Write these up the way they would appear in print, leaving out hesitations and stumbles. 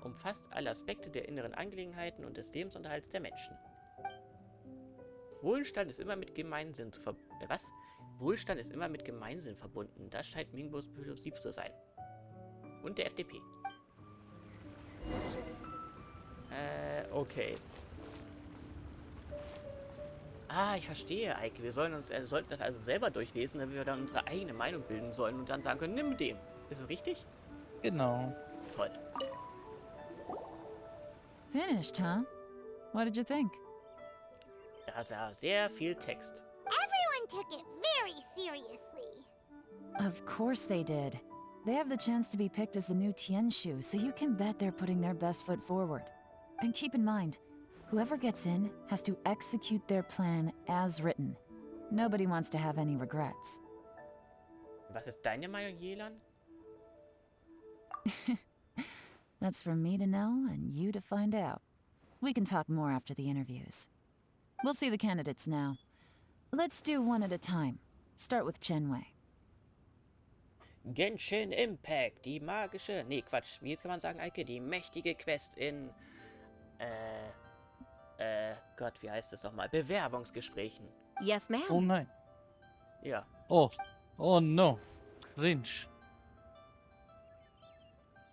umfasst alle Aspekte der inneren Angelegenheiten und des Lebensunterhalts der Menschen. Wohlstand ist immer mit Gemeinsinn zu Was? Wohlstand ist immer mit Gemeinsinn verbunden. Das scheint Mingbos Prinzip zu sein. Und der FDP. Okay. Ah, ich verstehe, Eike. Wir sollten das also selber durchlesen, damit wir dann unsere eigene Meinung bilden sollen und dann sagen können, nimm den. Ist es richtig? Genau. Toll. Finished, huh? What did you think? Da ist ja sehr viel Text. Everyone took it very seriously. Of course they did. They have the chance to be picked as the new Tianshu, so you can bet they're putting their best foot forward. And keep in mind, whoever gets in has to execute their plan as written. Nobody wants to have any regrets. Was ist deine Meinung, Yelan? That's for me to know and you to find out. We can talk more after the interviews. We'll see the candidates now. Let's do one at a time. Start with Chenwei. GENSHIN IMPACT, die magische... Nee, Quatsch. Wie jetzt kann man sagen, Eike? Die mächtige Quest in... Gott, wie heißt das nochmal? Bewerbungsgesprächen. Yes, ma'am. Oh nein. Ja. Oh. Oh no. Cringe.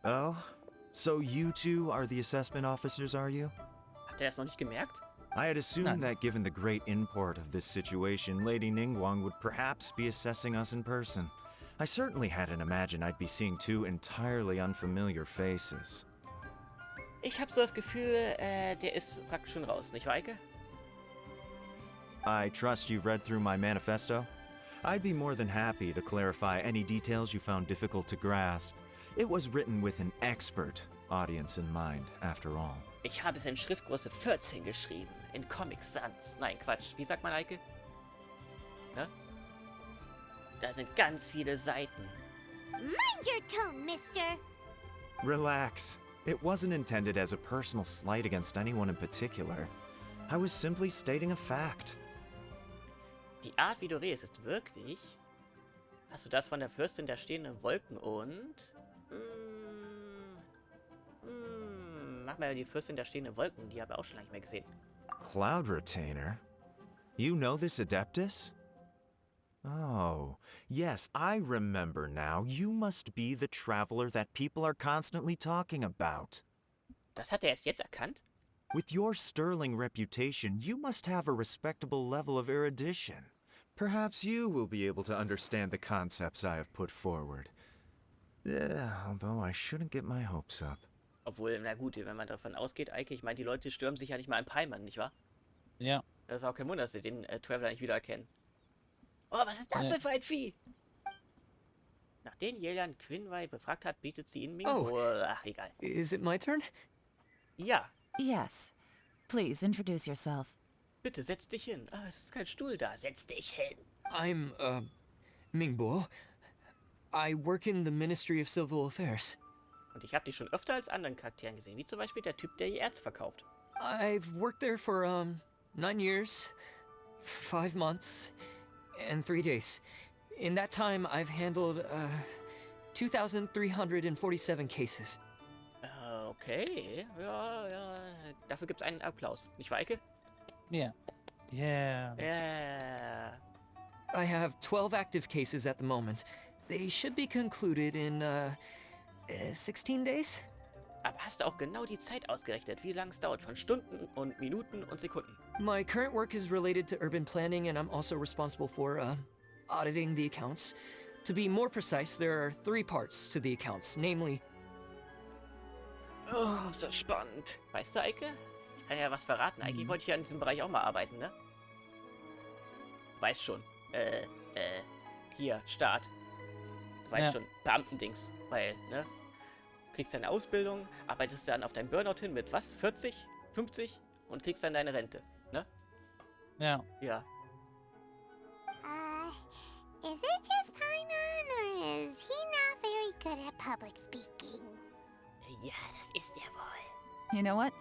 Oh? So you two are the assessment officers, are you? Habt ihr das noch nicht gemerkt? I had assumed None. that given the great import of this situation, Lady Ningguang would perhaps be assessing us in person. I certainly hadn't imagined I'd be seeing two entirely unfamiliar faces. Ich habe so das Gefühl, der ist praktisch schon raus, nicht wahr, Eike? I trust you've read through my manifesto? I'd be more than happy to clarify any details you found difficult to grasp. It was written with an expert audience in mind, after all. Ich habe es in Schriftgröße 14 geschrieben. In Comic Sans. Nein, Quatsch. Wie sagt man, Eike? Ne? Da sind ganz viele Seiten. Mind your tone, mister. Relax. It wasn't intended as a personal slight against anyone in particular. I was simply stating a fact. Die Art, wie du redest, ist wirklich... Hast du das von der Fürstin der stehenden Wolken und... Mach mal die Fürstin der stehenden Wolken. Die habe ich auch schon lange nicht mehr gesehen. Cloud Retainer? You know this Adeptus? Oh, yes, I remember now. You must be the traveler that people are constantly talking about. Das hat er erst jetzt erkannt? With your sterling reputation, you must have a respectable level of erudition. Perhaps you will be able to understand the concepts I have put forward. Although I shouldn't get my hopes up. Obwohl, na gut, wenn man davon ausgeht, Eike, ich meine, die Leute stürmen sich ja nicht mal in Palmen, nicht wahr? Ja. Das ist auch kein Wunder, dass sie den Traveler nicht wiedererkennen. Oh, was ist das denn für ein Vieh? Nachdem Yelan Quinwei befragt hat, bietet sie ihn Mingo. Oh. Ach, egal. Is it my turn? Ja, Yes. Please introduce yourself. bitte setz dich hin. Ah, es ist kein Stuhl da. Setz dich hin. I'm, Mingbo. I work in the Ministry of Civil Affairs. Und ich habe dich schon öfter als anderen Charakteren gesehen, wie zum Beispiel der Typ, der ihr Erz verkauft. I've worked there for, 9 years, 5 months, and 3 days. In that time, I've handled, 2,347 cases. Okay, ja. Dafür gibt's einen Applaus. Nicht wahr, Eike? Ja. Yeah. Ja. I have 12 active cases at the moment. They should be concluded in, 16 days? Aber hast du auch genau die Zeit ausgerechnet, wie lange es dauert? Von Stunden und Minuten und Sekunden. My current work is related to urban planning, and I'm also responsible for, auditing the accounts. To be more precise, there are 3 parts to the accounts, namely... Oh, ist das spannend. Weißt du, Eike? Ich kann ja was verraten. Eigentlich wollte ich ja in diesem Bereich auch mal arbeiten, ne? Weiß schon. Hier, Start. Du weißt Ja. schon, Beamtendings. Weil, ne? Kriegst deine Ausbildung, arbeitest dann auf deinen Burnout hin mit was? 40? 50? Und kriegst dann deine Rente, ne? Ja. Ja. Is it just Paimon, or is he not very good at public speaking? Ja, das ist er wohl. You know what?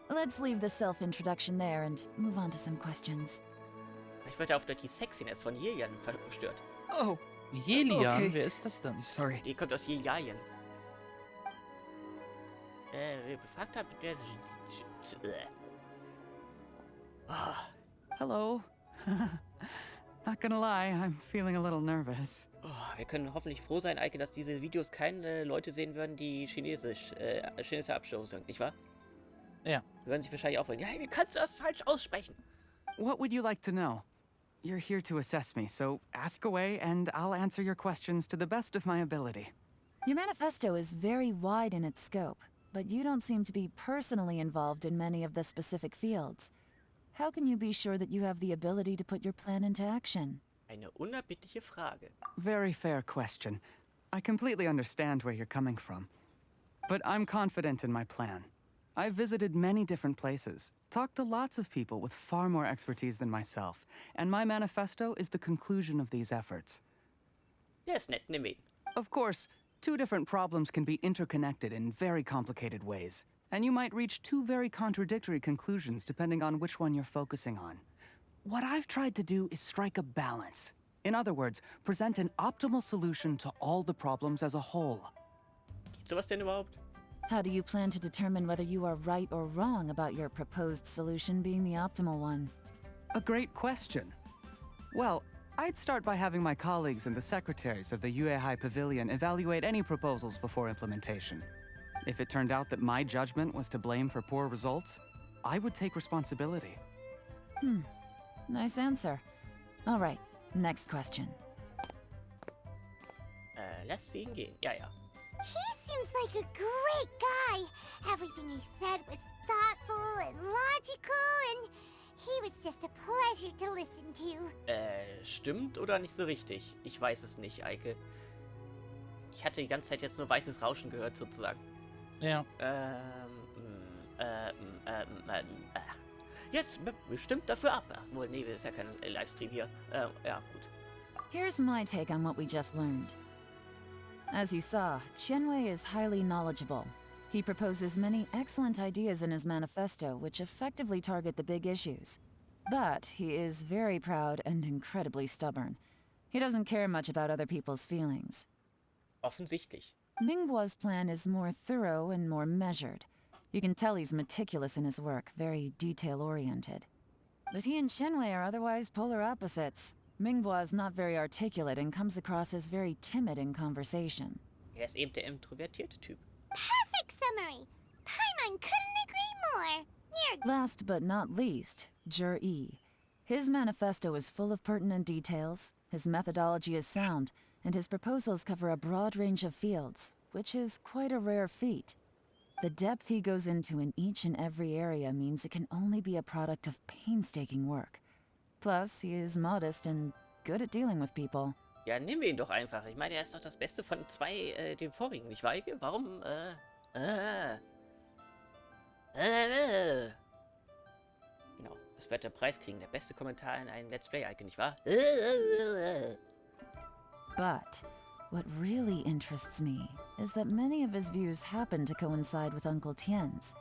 Let's leave the self-introduction there and move on to some questions. Ich wurde auf die Sexiness von Yelan verstört. Oh, Yelan, Okay. wer ist das denn? sorry. Die kommt aus Yelan. befragt hat, Hello. Not gonna lie, I'm feeling a little nervous. wir können hoffentlich froh sein, Eike, dass diese Videos keine Leute sehen würden, die chinesische Abstammung sind, nicht wahr? Ja. Die würden sich wahrscheinlich aufregen. Ja, wie kannst du das falsch aussprechen? What would you like to know? You're here to assess me, so ask away and I'll answer your questions to the best of my ability. Your manifesto is very wide in its scope, but you don't seem to be personally involved in many of the specific fields. How can you be sure that you have the ability to put your plan into action? Eine unerbittliche Frage. Very fair question. I completely understand where you're coming from. But I'm confident in my plan. I've visited many different places, talked to lots of people with far more expertise than myself, and my manifesto is the conclusion of these efforts. Der ist nett, nimm ihn. Of course, two different problems can be interconnected in very complicated ways, and you might reach two very contradictory conclusions depending on which one you're focusing on. What I've tried to do is strike a balance. In other words, present an optimal solution to all the problems as a whole. Geht sowas denn überhaupt? How do you plan to determine whether you are right or wrong about your proposed solution being the optimal one? A great question. Well, I'd start by having my colleagues and the secretaries of the Yuehai Pavilion evaluate any proposals before implementation. If it turned out that my judgment was to blame for poor results, I would take responsibility. Nice answer. All right, next question. Lass sie hingehen. Ja, ja. He seems like a great guy. Everything he said was thoughtful and logical, and he was just a pleasure to listen to. Stimmt oder nicht so richtig? Ich weiß es nicht, Eike. Ich hatte die ganze Zeit jetzt nur weißes Rauschen gehört, sozusagen. Ja. Jetzt bestimmt dafür ab. Ach, wohl, nee, das ist ja kein Livestream hier. Ja, gut. Here's my take on what we just learned. As you saw, Qianwei is highly knowledgeable. He proposes many excellent ideas in his manifesto which effectively target the big issues. But he is very proud and incredibly stubborn. He doesn't care much about other people's feelings. Offensichtlich. Mingguo's plan is more thorough and more measured. You can tell he's meticulous in his work, very detail-oriented. But he and Qianwei are otherwise polar opposites. Mingguo is not very articulate and comes across as very timid in conversation. Er ist eben der introvertierte Typ. Perfect summary. Paimon couldn't agree more. You're Last but not least, Jahre. His manifesto is full of pertinent details, his methodology is sound, and his proposals cover a broad range of fields, which is quite a rare feat. The depth he goes into in each and every area means it can only be a product of painstaking work. Plus, he is modest and good at dealing with people. Ja, nehmen wir ihn doch einfach. Ich meine, er ist doch das Beste von den vorigen, nicht wahr, Eike? Warum, Genau, das wird der Preis kriegen. Der beste Kommentar in einem Let's Play, Eike, nicht wahr? But what really interests me is that many of his views happen to coincide with Uncle Tien's.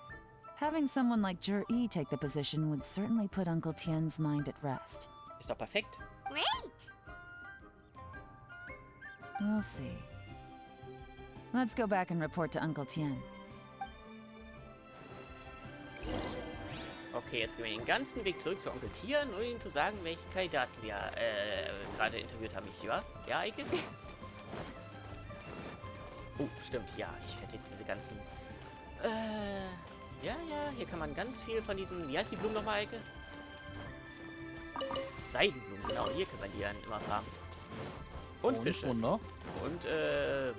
Having someone like Jahre take the position would certainly put Uncle Tien's mind at rest. Ist doch perfekt. great. We'll see. Let's go back and report to Uncle Tien. Okay, jetzt gehen wir den ganzen Weg zurück zu Onkel Tian, um ihm zu sagen, welche Kandidaten wir gerade interviewt haben, nicht wahr? Ja, Eike? Oh, stimmt, ja, ich hätte diese ganzen... ja, hier kann man ganz viel von diesen... Wie heißt die Blumen nochmal, Eike? Seidenblumen, genau, hier können wir die dann immer farmen. Und Fische. Und noch? Und,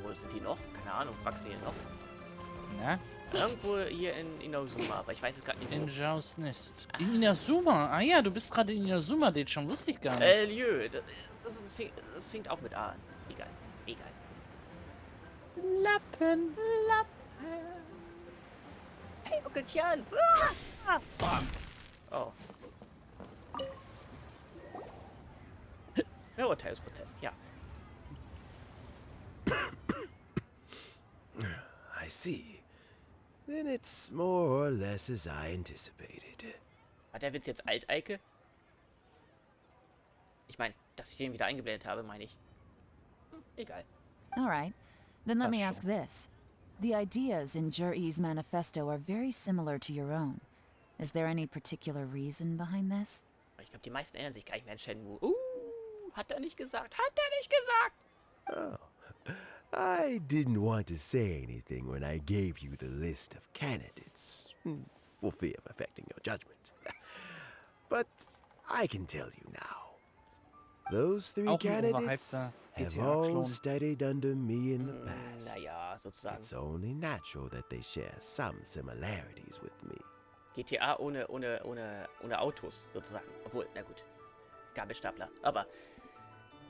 wo sind die noch? Keine Ahnung, wachsen die noch? Ja. Irgendwo hier in Inazuma, aber ich weiß es gerade nicht. In Jaus Nest. In Inazuma. Ah ja, du bist gerade in Inazuma, das schon wusste ich gar nicht. Liyue, das fängt auch mit A an. Egal. Lappen. Hey, Onkel Tian! Oh. Urteilsprozess, ja. I see. Then it's more or less as I anticipated. Hat der Witz jetzt alt, Eike? Ich meine, dass ich den wieder eingeblendet habe, meine ich. Egal. All right, then let me That's ask this. The ideas in Jur'i's manifesto are very similar to your own. Is there any particular reason behind this? Ich glaube, die meisten erinnern sich gar nicht mehr an Shenmue. Hat er nicht gesagt? Hat er nicht gesagt? Oh, I didn't want to say anything when I gave you the list of candidates, for fear of affecting your judgment. But I can tell you now. Those three candidates have all studied under me in the past. Naja, sozusagen. It's only natural that they share some similarities with me. GTA ohne Autos, sozusagen. Obwohl, na gut. Gabelstapler. Aber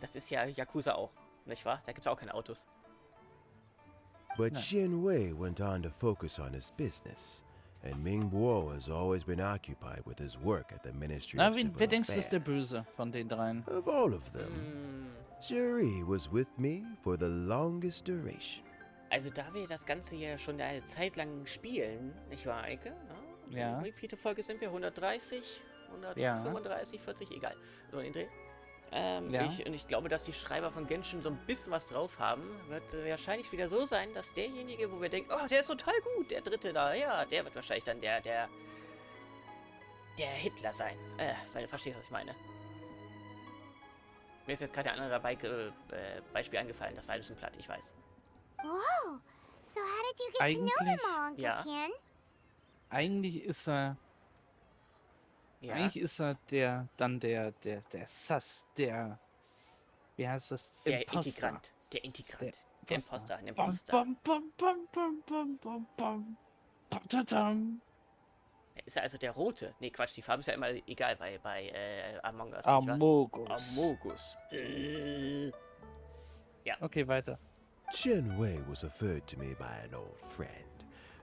das ist ja Yakuza auch, nicht wahr? Da gibt's auch keine Autos. But Shinwei went on to focus on his business, and Mingguo has always been occupied with his work at the Ministry of Civil wer denkst du Affairs. ist der Böse von den dreien? Of all of them, Juri was with me for the longest duration. Also da wir das Ganze ja schon eine Zeit lang spielen, nicht wahr, Eike? Ja. Wie viele Folge sind wir? 130? 135, 40? Egal. So in den Dreh. Ich glaube, dass die Schreiber von Genshin so ein bisschen was drauf haben. Wird wahrscheinlich wieder so sein, dass derjenige, wo wir denken, oh, der ist total gut, der dritte da, ja, der wird wahrscheinlich dann der Hitler sein. Weil du verstehst, was ich meine. Mir ist jetzt gerade ein anderer Beispiel eingefallen, das war ein bisschen platt, ich weiß. Whoa! So how did you get to know him all, Uncle Ja. Tien? Eigentlich ist er der Sass, wie heißt das? Der Imposter. Integrant. Der Integrant. Der Imposter. Ein Bam, Imposter. bam, bam, bam, bam, bam, bam, bam. Patadam. Ist er also der Rote? Nee, Quatsch, die Farbe ist ja immer egal bei Among Us. nicht wahr? Amogus. Amogus. Ja. Okay, weiter. Shinwei was referred to me by an old friend.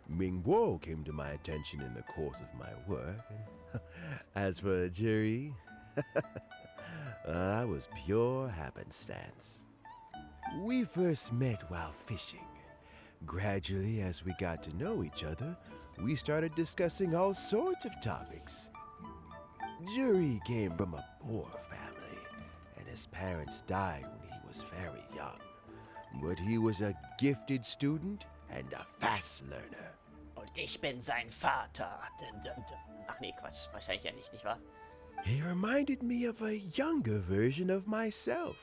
Mingguo came to my attention in the course of my work, and as for Juri, that was pure happenstance. We first met while fishing. Gradually, as we got to know each other, we started discussing all sorts of topics. Juri came from a poor family, and his parents died when he was very young. But he was a gifted student and a fast learner. Und ich bin sein Vater. Dum, dum, dum. Ach nee, Quatsch. Wahrscheinlich ja nicht wahr? He reminded me of a younger version of myself.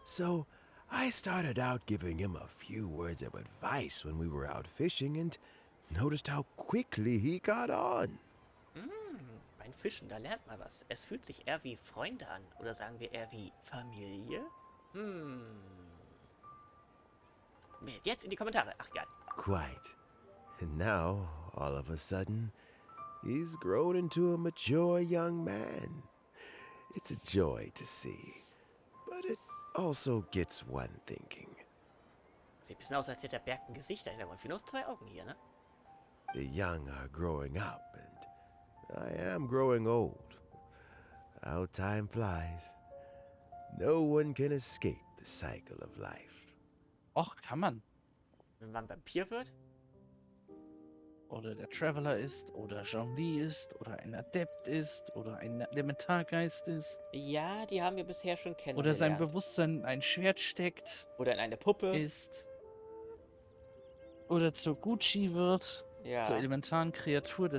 So I started out giving him a few words of advice when we were out fishing and noticed how quickly he got on. Beim Fischen, da lernt man was. Es fühlt sich eher wie Freunde an. Oder sagen wir eher wie Familie? Jetzt in die Kommentare. Ach, egal. Quite. And now, all of a sudden, he's grown into a mature young man. It's a joy to see. But it also gets one thinking. Sieht ein bisschen aus, als hätte der Berg ein Gesicht dahinter. Und wir noch 2 Augen hier, ne? The young are growing up, and I am growing old. How time flies. No one can escape the cycle of life. Och, kann man. Wenn man Vampir wird? Oder der Traveler ist, oder Jean-Li ist, oder ein Adept ist, oder ein Elementargeist ist. Ja, die haben wir bisher schon Oder kennengelernt. sein Bewusstsein in ein Schwert steckt. Oder in eine Puppe. Ist. Oder zur Gucci wird. Ja. Zur elementaren Kreatur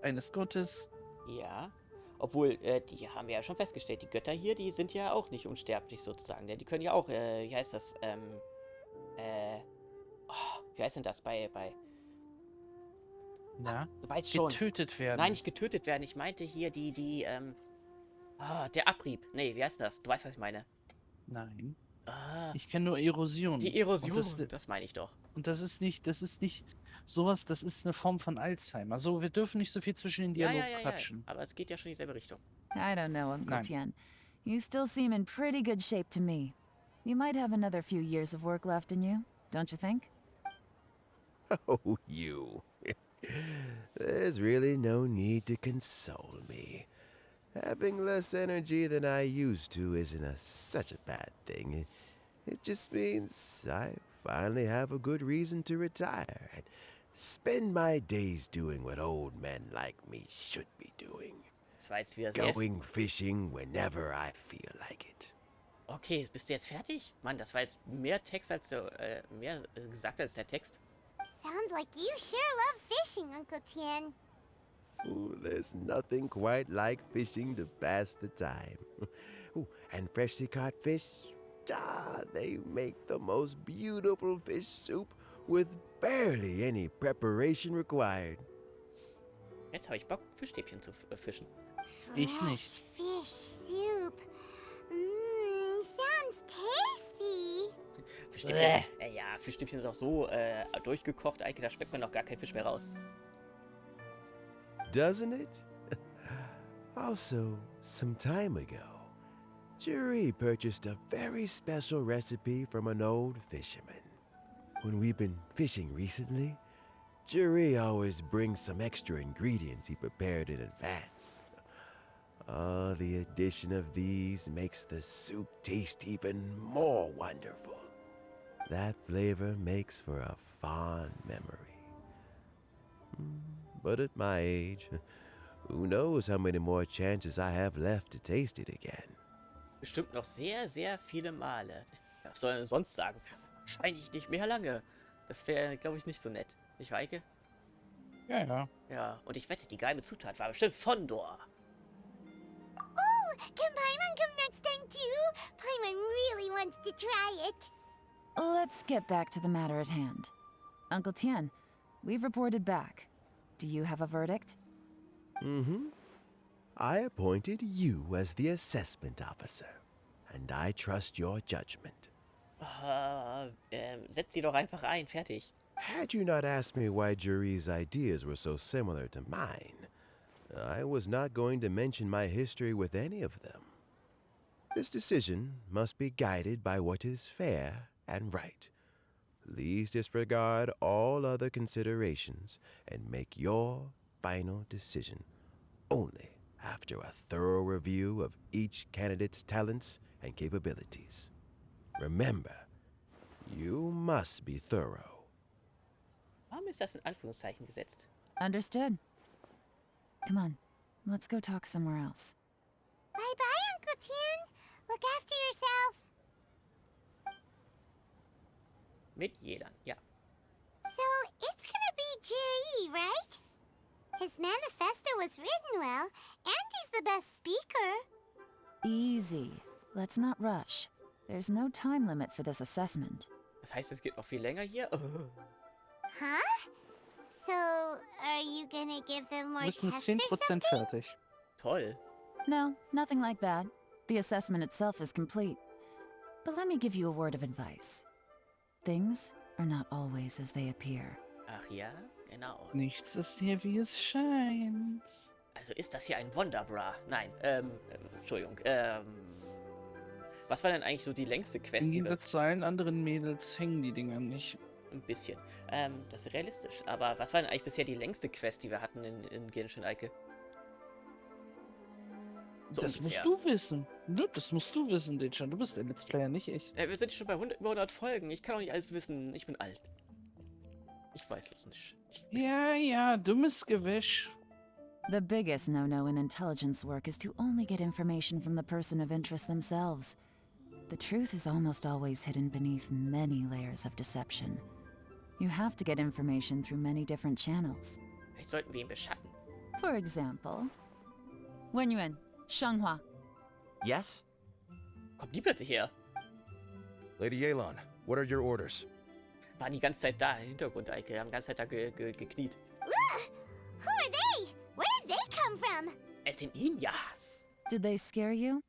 eines Gottes. Ja. Obwohl, die haben wir ja schon festgestellt. Die Götter hier, die sind ja auch nicht unsterblich sozusagen. Die können ja auch, wie heißt das, wie heißt denn das Ja. du weißt schon. Getötet werden. Nein, nicht getötet werden. Ich meinte hier der Abrieb. Nee, wie heißt denn das? Du weißt, was ich meine. Nein. Ah, Ich kenne nur Erosion. die Erosion. Und Das meine ich doch. das ist nicht sowas, das ist eine Form von Alzheimer. So, wir dürfen nicht so viel zwischen den Dialog quatschen. Aber es geht ja schon in dieselbe Richtung. I don't know, Uncle Nein. Tien. You still seem in pretty good shape to me. You might have another few years of work left in you, don't you think? Oh, you. There's really no need to console me. Having less energy than I used to isn't such a bad thing. It just means I finally have a good reason to retire and spend my days doing what old men like me should be doing. Das war jetzt wieder sehr... Going fishing whenever I feel like it. Okay, bist du jetzt fertig? Mann, das war jetzt mehr Text als mehr gesagt als der Text. Sounds like you sure love fishing, Uncle Tian. Ooh, there's nothing quite like fishing to pass the time. Ooh, and freshly caught fish, they make the most beautiful fish soup with barely any preparation required. Jetzt habe ich Bock, Fischstäbchen zu fischen. Ich nicht. Fish soup. Sounds tasty. Fischstäbchen, ja, Fischstäbchen ist auch so durchgekocht, Eike, da schmeckt man noch gar kein Fisch mehr raus. Doesn't it? Also, some time ago, Jahre purchased a very special recipe from an old fisherman. When we've been fishing recently, Jahre always brings some extra ingredients he prepared in advance. The addition of these makes the soup taste even more wonderful. That flavor makes for a fond memory. But at my age, who knows how many more chances I have left to taste it again. Bestimmt noch sehr, sehr viele Male. Ja, was soll er denn sonst sagen? Wahrscheinlich nicht mehr lange. Das wäre, glaube ich, nicht so nett. Nicht, Eike? Ja, ja. Ja, und ich wette, die geheime Zutat war bestimmt Fondor. Oh, can Paimon come next time too? Paimon really wants to try it. Let's get back to the matter at hand. Uncle Tian, we've reported back. Do you have a verdict? Mm-hmm. I appointed you as the assessment officer, and I trust your judgment. Setz sie doch einfach ein, fertig. Had you not asked me why Jahre's ideas were so similar to mine, I was not going to mention my history with any of them. This decision must be guided by what is fair and right. Please disregard all other considerations and make your final decision only after a thorough review of each candidate's talents and capabilities. Remember, you must be thorough. Warum ist das in Anführungszeichen gesetzt? Understood. Come on, let's go talk somewhere else. Bye-bye, Uncle Tian. Look after yourself. Mit Yelan, ja. So, it's gonna be Jahre, right? His manifesto was written well, and he's the best speaker. Easy. Let's not rush. There's no time limit for this assessment. Das heißt, es geht noch viel länger hier? Huh? So, are you gonna give them more Du bist mit tests or 10% something? fertig. Toll. No, nothing like that. The assessment itself is complete. But let me give you a word of advice. Things are not always as they appear. Ach ja, genau. Nichts ist hier, wie es scheint. Also ist das hier ein Wonderbra? Nein, Entschuldigung, was war denn eigentlich so die längste Quest? Im Die wir... Gegensatz zu allen anderen Mädels hängen die Dinger nicht. Ein bisschen. Das ist realistisch. Aber was war denn eigentlich bisher die längste Quest, die wir hatten in Genshin, Eike? So das ungefähr. musst du wissen. Ne, das musst du wissen, Dejan. Du bist der Let's Player, nicht ich. Wir sind schon bei über 100 Folgen. Ich kann auch nicht alles wissen. Ich bin alt. Ich weiß es nicht. Ja, dummes Gewäsch. The biggest no-no in intelligence work is to only get information from the person of interest themselves. The truth is almost always hidden beneath many layers of deception. You have to get information through many different channels. Vielleicht sollten wir ihn beschatten. For example, Wenyuan, Shanghua. Yes? Kommt die plötzlich her? Lady Yelan, what are your orders? Waren die ganze Zeit da im Hintergrund, Eike. Haben die ganze Zeit da gekniet. Ugh! Who are they? Where did they come from? Es sind Injas. Did they scare you?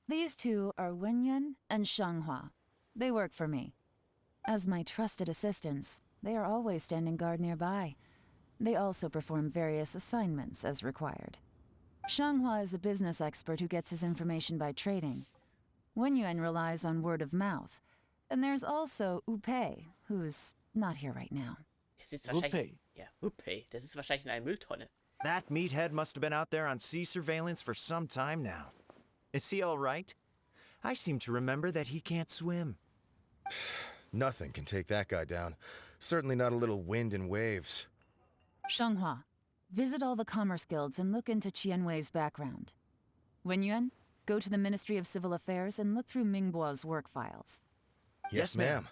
These two are Wenyuan and Shanghua. They work for me. As my trusted assistants, they are always standing guard nearby. They also perform various assignments as required. Shanghua is a business expert who gets his information by trading. Wenyuan relies on word of mouth. And there's also Upei, who's not here right now. Der sitzt wahrscheinlich... Ja, Upei. Der sitzt wahrscheinlich in einer Mülltonne. That meathead must have been out there on sea surveillance for some time now. Is he all right? I seem to remember that he can't swim. Nothing can take that guy down. Certainly not a little wind and waves. Shanghua, visit all the commerce guilds and look into Qianwei's background. Wenyuan, go to the Ministry of Civil Affairs and look through Mingbo's work files. Yes, ma'am.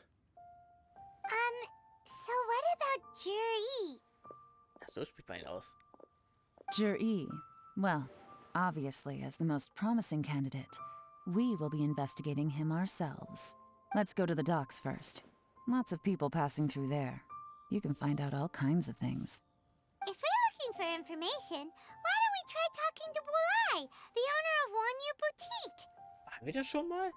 So what about Jahre? so spielt man ihn aus. Jahre. Well, obviously, as the most promising candidate, we will be investigating him ourselves. Let's go to the docks first. Lots of people passing through there. You can find out all kinds of things. If we're looking for information, why don't we try talking to Bulai, the owner of Wanyu Boutique? Waren wir das schon mal?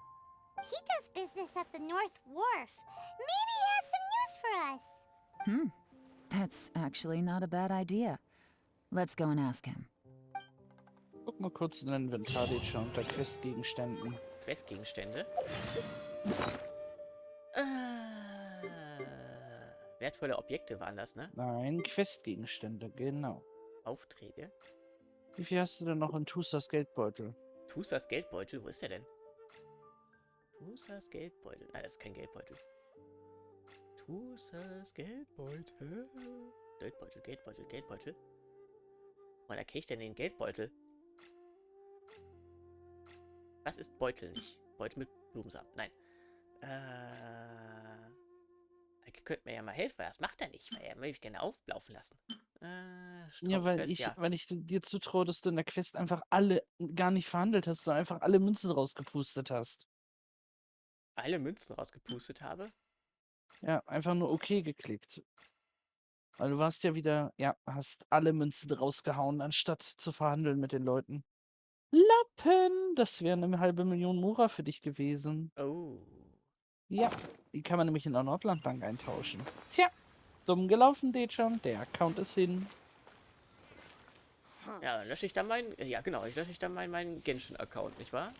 He does business at the North Wharf. Maybe he has some news for us. That's actually not a bad idea. Let's go and ask him. Guck mal kurz in den Inventar, unter Questgegenständen. Questgegenstände. Wertvolle Objekte waren das, ne? Nein, Questgegenstände, genau. Aufträge. Wie viel hast du denn noch in Tusas Geldbeutel? Tusas Geldbeutel? Wo ist der denn? Tusas Geldbeutel. Nein, das ist kein Geldbeutel. Tusas Geldbeutel. Geldbeutel, Geldbeutel, Geldbeutel. Woher erkenne ich denn den Geldbeutel? Was ist Beutel nicht? Beutel mit Blumensamen. Nein. Er könnte mir ja mal helfen, weil das macht er nicht, weil er möchte ich gerne auflaufen lassen. Ja, weil ich dir zutraue, dass du in der Quest einfach alle gar nicht verhandelt hast, sondern einfach alle Münzen rausgepustet hast. Alle Münzen rausgepustet habe? Ja, einfach nur okay geklickt. Weil du warst ja wieder, ja, hast alle Münzen rausgehauen, anstatt zu verhandeln mit den Leuten. Lappen! Das wäre eine halbe Million Mora für dich gewesen. Oh. Ja, die kann man nämlich in der Nordlandbank eintauschen. Tja, dumm gelaufen, Dejan. Der Account ist hin. Ja, dann lösche ich dann meinen. Ja, genau, ich lösche ich dann meinen Genshin-Account, nicht wahr?